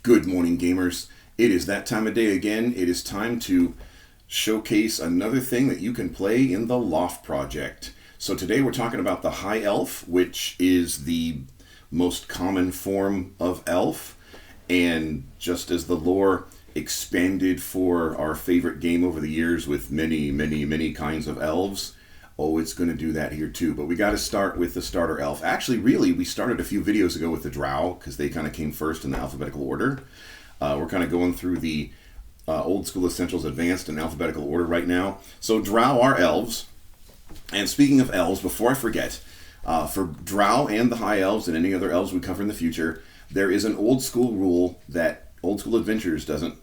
Good morning, gamers. It is that time of day again. It is time to showcase another thing that you can play in the LOFT project. So today we're talking about the High Elf, which is the most common form of elf. And just as the lore expanded for our favorite game over the years with many kinds of elves, it's going to do that here too. But we got to start with the starter elf. Actually, really, we started a few videos ago with the drow because they kind of came first in the alphabetical order. We're kind of going through the old school essentials advanced in alphabetical order right now. So drow are elves. And speaking of elves, before I forget, for drow and the high elves and any other elves we cover in the future, there is an old school rule that Old School Adventures doesn't,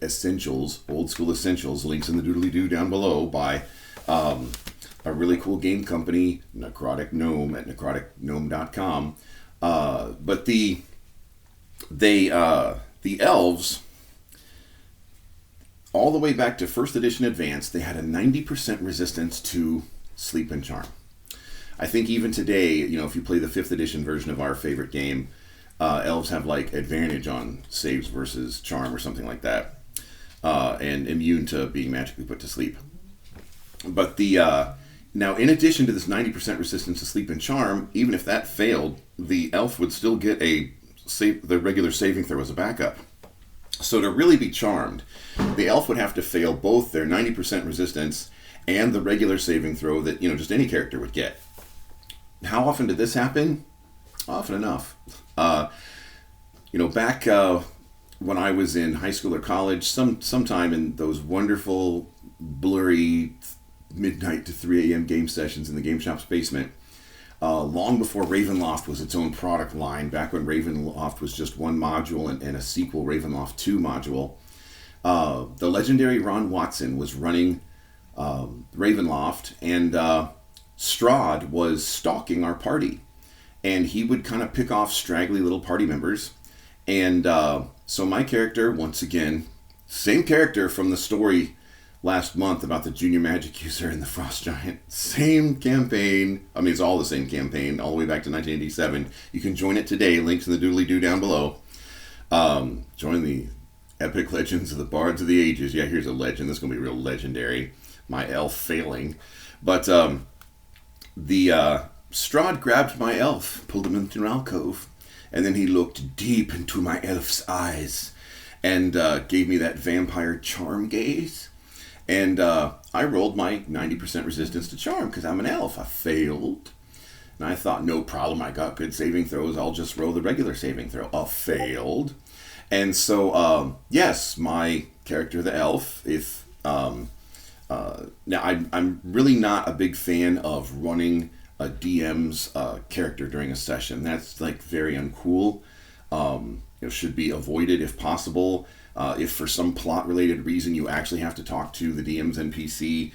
Essentials, Old School Essentials, links in the doodly-doo down below by a really cool game company, Necrotic Gnome at necroticgnome.com. But the elves, all the way back to first edition advanced, they had a 90% resistance to sleep and charm. I think even today, if you play the 5th edition version of our favorite game, elves have like advantage on saves versus charm or something like that, and immune to being magically put to sleep. But now, in addition to this 90% resistance to sleep and charm, even if that failed, the elf would still get the regular saving throw as a backup. So to really be charmed, the elf would have to fail both their 90% resistance and the regular saving throw that just any character would get. How often did this happen? Often enough. Back when I was in high school or college, sometime in those wonderful, blurry midnight to 3 a.m. game sessions in the game shop's basement, long before LOFT was its own product line, back when LOFT was just one module and a sequel, LOFT 2 module, the legendary Ron Watson was running LOFT, and Strahd was stalking our party. And he would kind of pick off straggly little party members. And so my character, once again, same character from the story last month about the junior magic user and the frost giant. Same campaign. I mean, it's all the same campaign, all the way back to 1987. You can join it today. Links in the doodly-doo down below. Join the epic legends of the bards of the ages. Yeah, here's a legend. This is going to be real legendary. My elf failing. But Strahd grabbed my elf, pulled him into an alcove, and then he looked deep into my elf's eyes and gave me that vampire charm gaze. And I rolled my 90% resistance to charm because I'm an elf. I failed. And I thought, no problem, I got good saving throws. I'll just roll the regular saving throw. I failed. And so, yes, my character, the elf, now I'm really not a big fan of running a DM's character during a session. That's like very uncool. It should be avoided if possible. If for some plot related reason you actually have to talk to the DM's NPC,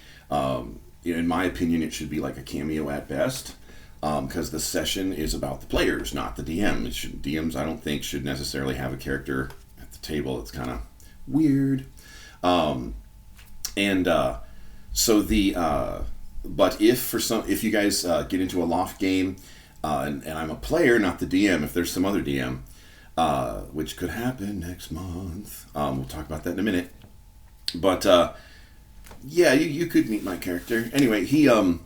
in my opinion it should be like a cameo at best, because the session is about the players, not the DM. DMs I don't think should necessarily have a character at the table. It's kind of weird. But if you guys get into a LOFT game, and I'm a player, not the DM, if there's some other DM, which could happen next month, we'll talk about that in a minute. But yeah, you could meet my character. Anyway, he from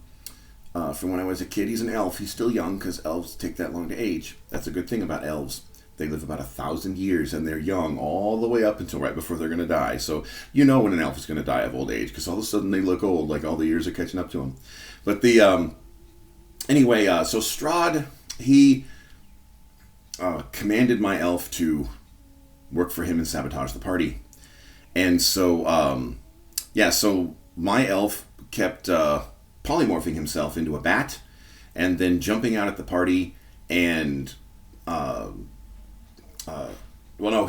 when I was a kid, he's an elf. He's still young because elves take that long to age. That's a good thing about elves. They live about 1,000 years, and they're young all the way up until right before they're going to die. So when an elf is going to die of old age, because all of a sudden they look old, like all the years are catching up to them. But anyway, so Strahd, he commanded my elf to work for him and sabotage the party. And so, so my elf kept polymorphing himself into a bat, and then jumping out at the party and...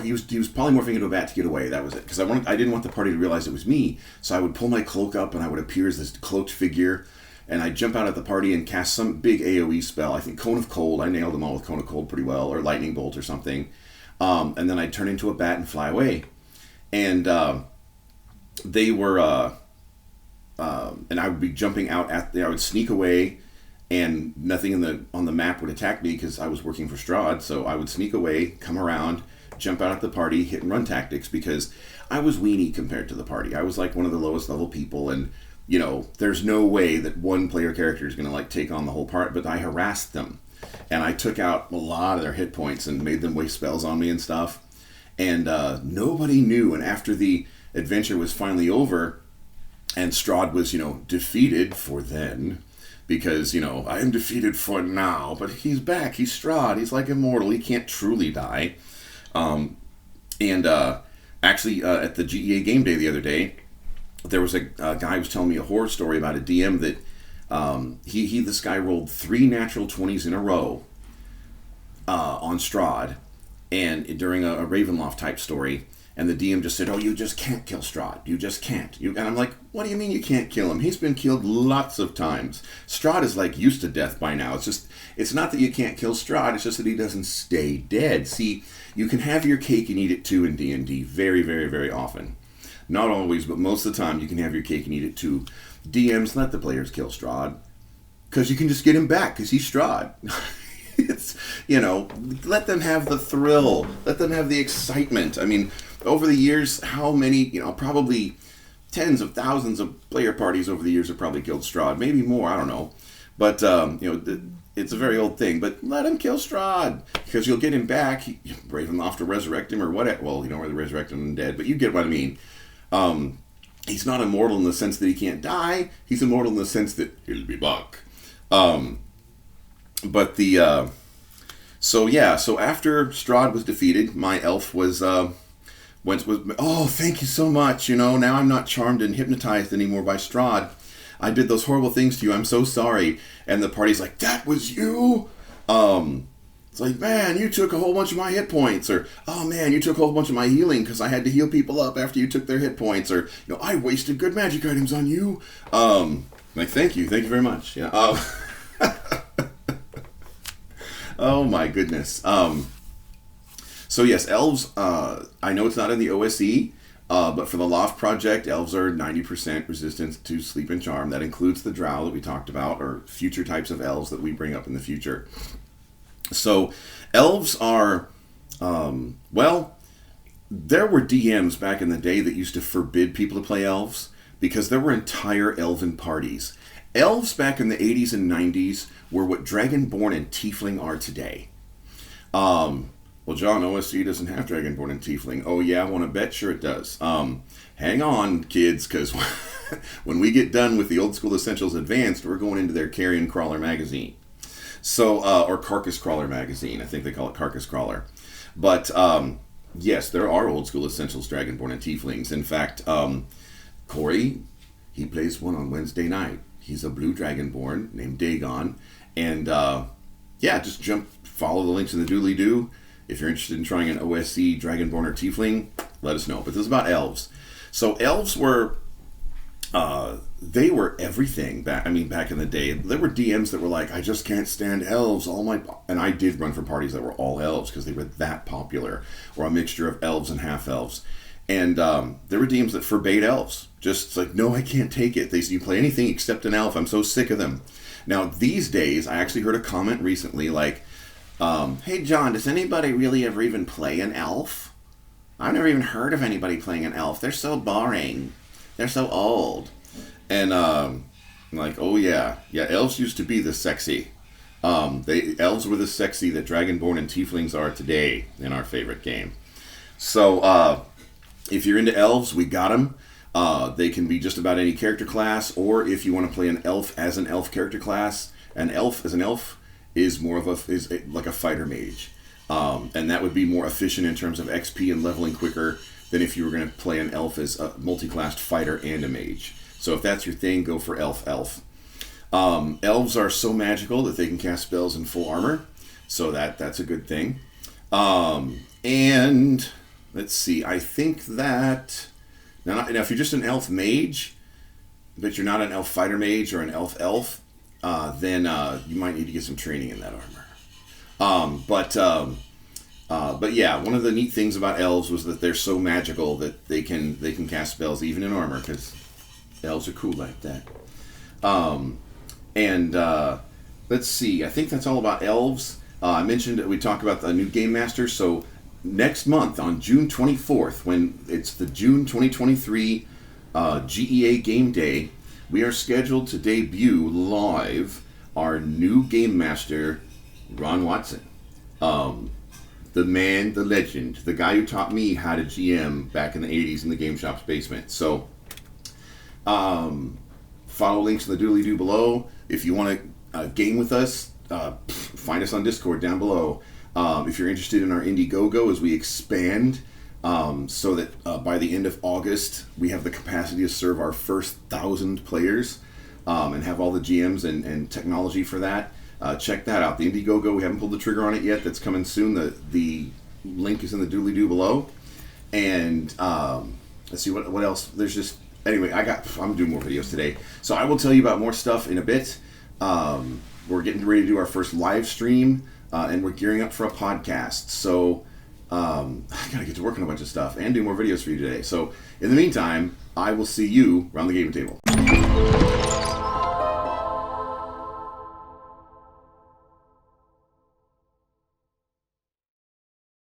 he was polymorphing into a bat to get away. That was it. Because I didn't want the party to realize it was me. So I would pull my cloak up and I would appear as this cloaked figure. And I'd jump out at the party and cast some big AoE spell. I think Cone of Cold. I nailed them all with Cone of Cold pretty well. Or Lightning Bolt or something. And then I'd turn into a bat and fly away. And they were... and I would be jumping out I would sneak away. And nothing on the map would attack me because I was working for Strahd. So I would sneak away, come around, jump out at the party, hit and run tactics, because I was weenie compared to the party. I was like one of the lowest level people, and there's no way that one player character is going to like take on the whole part. But I harassed them, and I took out a lot of their hit points and made them waste spells on me and stuff. And nobody knew. And after the adventure was finally over, and Strahd was defeated for then. Because, I am defeated for now, but he's back. He's Strahd. He's like immortal. He can't truly die. Actually, at the GEA game day the other day, there was a guy who was telling me a horror story about a DM that this guy rolled 3 natural 20s in a row on Strahd, and during a Ravenloft type story. And the DM just said, "Oh, you just can't kill Strahd. You just can't." And I'm like, "What do you mean you can't kill him? He's been killed lots of times. Strahd is like used to death by now. It's not that you can't kill Strahd. It's just that he doesn't stay dead. See, you can have your cake and eat it too in D&D very, very, very often. Not always, but most of the time you can have your cake and eat it too. DMs let the players kill Strahd because you can just get him back because he's Strahd." It's, let them have the thrill. Let them have the excitement. I mean, over the years, how many, probably tens of thousands of player parties over the years have probably killed Strahd. Maybe more, I don't know. But, it's a very old thing. But let him kill Strahd, because you'll get him back. Ravenloft to resurrect him or whatever. Well, you don't really resurrect him dead, but you get what I mean. He's not immortal in the sense that he can't die. He's immortal in the sense that he'll be back. So after Strahd was defeated, my elf was, oh, thank you so much, now I'm not charmed and hypnotized anymore by Strahd. I did those horrible things to you, I'm so sorry. And the party's like, "That was you?" It's like, "Man, you took a whole bunch of my hit points," or, "Oh man, you took a whole bunch of my healing because I had to heal people up after you took their hit points," or, "I wasted good magic items on you." Like, thank you very much. Yeah. Oh my goodness. So yes, elves, I know it's not in the OSE, but for the LOFT project, elves are 90% resistant to sleep and charm. That includes the drow that we talked about, or future types of elves that we bring up in the future. So elves are, there were DMs back in the day that used to forbid people to play elves because there were entire elven parties. Elves back in the 80s and 90s were what Dragonborn and Tiefling are today. Well, John, OSC doesn't have Dragonborn and Tiefling. Oh, yeah, I want to bet. Sure it does. Hang on, kids, because when we get done with the Old School Essentials Advanced, we're going into their Carrion Crawler magazine. So, or Carcass Crawler magazine. I think they call it Carcass Crawler. But, yes, there are Old School Essentials Dragonborn and Tieflings. In fact, Corey, he plays one on Wednesday night. He's a blue Dragonborn named Dagon. And, just follow the links in the doobly-doo. If you're interested in trying an OSC Dragonborn or Tiefling, let us know. But this is about elves. So elves were, they were everything back in the day. There were DMs that were like, "I just can't stand elves. And I did run for parties that were all elves because they were that popular, or a mixture of elves and half-elves. And there were DMs that forbade elves. Just like, "No, I can't take it. They say you play anything except an elf. I'm so sick of them." Now, these days, I actually heard a comment recently like, "Hey, John, does anybody really ever even play an elf? I've never even heard of anybody playing an elf. They're so boring. They're so old." And I'm like, "Oh, yeah. Yeah, elves used to be the sexy. Elves were the sexy that Dragonborn and Tieflings are today in our favorite game." So, if you're into elves, we got them. They can be just about any character class, or if you want to play an elf as an elf character class, an elf as an elf is like a fighter mage. And that would be more efficient in terms of XP and leveling quicker than if you were going to play an elf as a multi-classed fighter and a mage. So if that's your thing, go for elf. Elves are so magical that they can cast spells in full armor, so that's a good thing. And let's see, I think that now if you're just an elf mage, but you're not an elf fighter mage or an elf, then you might need to get some training in that armor. But yeah, one of the neat things about elves was that they're so magical that they can cast spells even in armor, because elves are cool like that. Let's see, I think that's all about elves. I mentioned we talked about the new Game Master, so next month on June 24th, when it's the June 2023 GEA Game Day, we are scheduled to debut live our new Game Master, Ron Watson. The man, the legend, the guy who taught me how to GM back in the 80s in the game shop's basement. So, follow links in the doodly-doo below. If you want to game with us, find us on Discord down below. If you're interested in our Indiegogo as we expand, so that by the end of August, we have the capacity to serve our first 1,000 players, and have all the GMs and technology for that. Check that out. The Indiegogo, we haven't pulled the trigger on it yet. That's coming soon. The link is in the doodly-doo below. And let's see what else. There's just anyway. I'm doing more videos today, so I will tell you about more stuff in a bit. We're getting ready to do our first live stream, and we're gearing up for a podcast. So I gotta get to work on a bunch of stuff and do more videos for you today. So in the meantime, I will see you around the gaming table.